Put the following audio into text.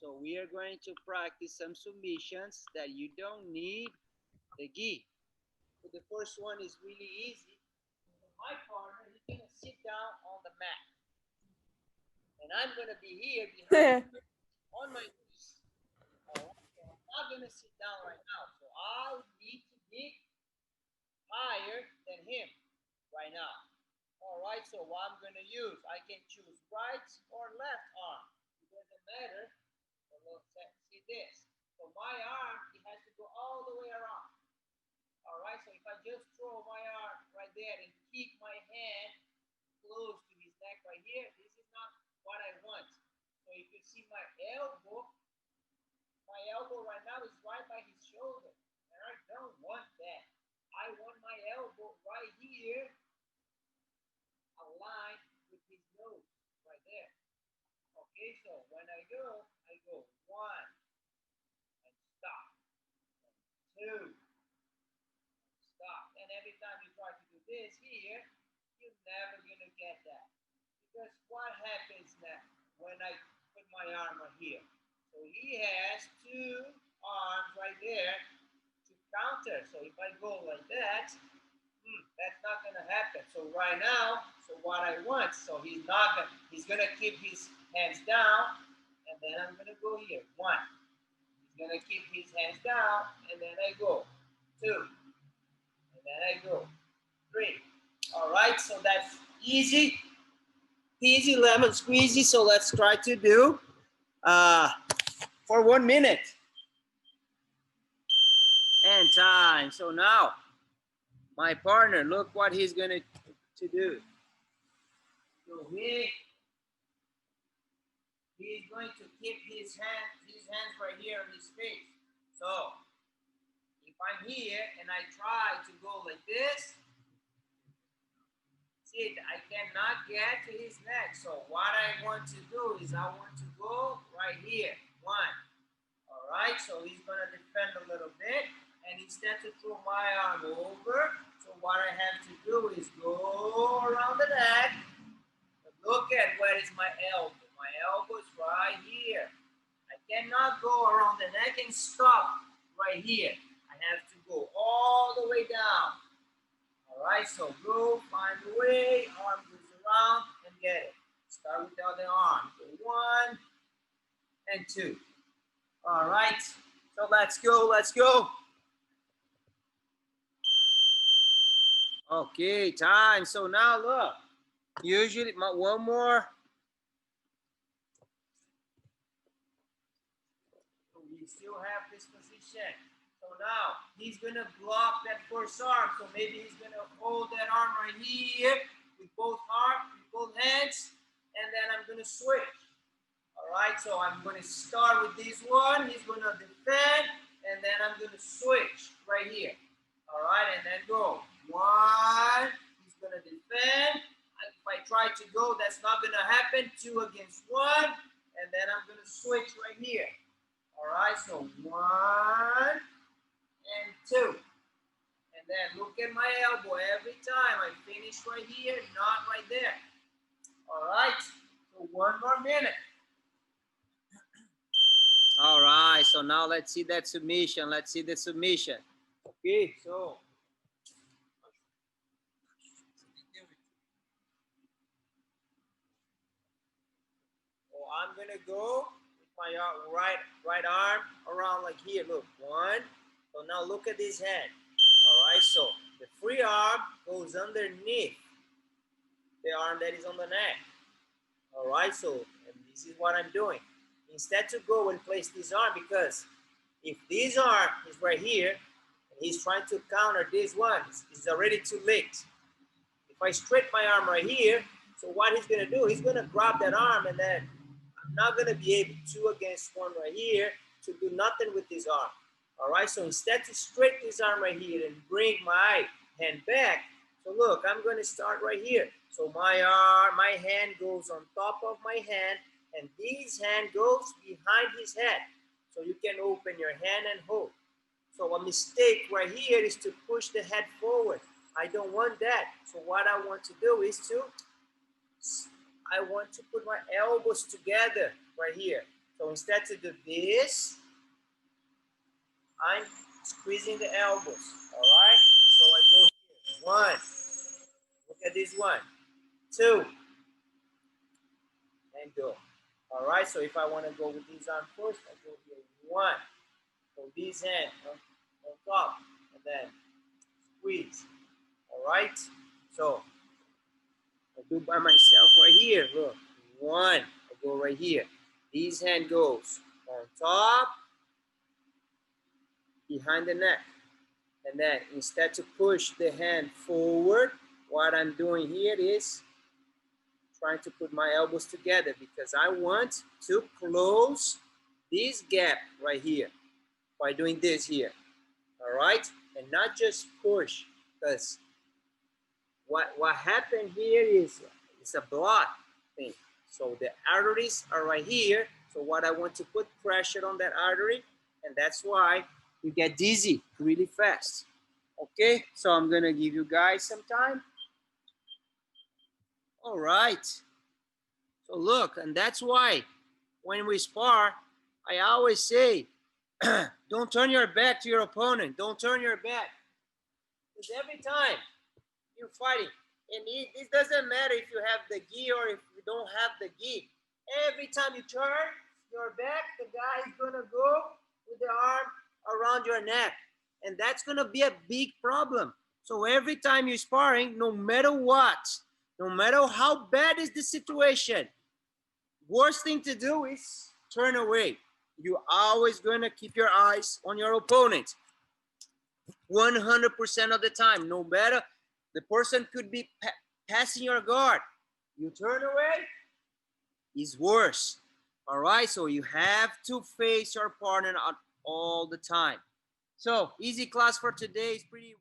So we are going to practice some submissions that you don't need the gi. So the first one is really easy. My partner, he's gonna sit down on the mat, and I'm gonna be here behind on my knees. All right, so I'm not gonna sit down right now. So I need to be higher than him right now. All right, so what I'm gonna use, I can choose right or left arm. It doesn't matter. So let's see this. So my arm, it has to go all the way around. All right, so if I just throw my arm right there and keep my hand close to his neck right here, this is not what I want. So if you see my elbow right now is right by his shoulder, and I don't want that. I want my elbow right here, aligned with his nose, right there. Okay, so when I go one and stop, two, stop. And every time you try to do this here, you're never gonna get that. Because what happens now when I put my arm right here? So he has two arms right there to counter. So if I go like that, that's not gonna happen. So right now, so what I want, so he's gonna keep his hands down, and then I'm gonna go here. One. He's gonna keep his hands down, and then I go. Two. And then I go. Three. All right, so that's easy. Easy lemon squeezy. So let's try to do for 1 minute. And time. So now, my partner, look what he's gonna to do. So he's going to keep his hands right here on his face. So if I'm here and I try to go like this, see, I cannot get to his neck. So what I want to do is I want to go right here. One. All right, so he's gonna defend a little bit, and instead to throw my arm over, so what I have to do is go around the neck. But look at where is my elbow. My elbow is right here. I cannot go around the neck and stop right here. I have to go all the way down. All right, so go, find the way, arm goes around and get it. Start with the other arm. So 1 and 2. All right, so let's go. Okay, time. So now look, usually one more. So we still have this position. So now he's gonna block that first arm. So maybe he's gonna hold that arm right here with both hands, and then I'm gonna switch. All right, so I'm gonna start with this one. He's gonna defend, and then I'm gonna switch right here. All right, and then go. One, he's gonna defend. If I try to go, that's not gonna happen. 2 against 1, and then I'm gonna switch right here. All right, so 1 and 2. And then look at my elbow every time. I finish right here, not right there. All right, so 1 more minute. All right, so now let's see that submission. Let's see the submission. Okay, so I'm gonna go with my right arm around like here. Look, 1. So now look at this hand. All right, so the free arm goes underneath the arm that is on the neck. All right, so and this is what I'm doing. Instead to go and place this arm, because if this arm is right here and he's trying to counter this one, it's already too late. If I straighten my arm right here, so what he's gonna do, he's gonna grab that arm, and then I'm not gonna be able 2 against 1 right here to do nothing with this arm. All right, so instead to straighten this arm right here and bring my hand back, so look, I'm gonna start right here. So my hand goes on top of my hand, and this hand goes behind his head. So you can open your hand and hold. So a mistake right here is to push the head forward. I don't want that. So what I want to do is I want to put my elbows together right here. So instead to do this, I'm squeezing the elbows. All right. So I go here. One. Look at this one. Two. And go. All right. So if I want to go with this arm first, I go here. One. So this hand on top, and then squeeze. All right. So I do by myself right here. Look. One. I go right here. This hand goes on top, behind the neck. And then instead to push the hand forward, what I'm doing here is trying to put my elbows together because I want to close this gap right here by doing this here. All right? And not just push, because what happened here is it's a block thing. So the arteries are right here. So what I want to put pressure on that artery, and that's why you get dizzy really fast. Okay, so I'm gonna give you guys some time. All right. So look, and that's why when we spar, I always say, don't turn your back to your opponent. Don't turn your back. Because every time you're fighting, and it doesn't matter if you have the gi or if you don't have the gi. Every time you turn your back, the guy is gonna go with the arm around your neck. And that's gonna be a big problem. So every time you're sparring, no matter what, no matter how bad is the situation, worst thing to do is turn away. You're always gonna keep your eyes on your opponent. 100% of the time, no matter the person could be passing your guard. You turn away, is worse. All right, so you have to face your partner all the time. So easy class for today is pretty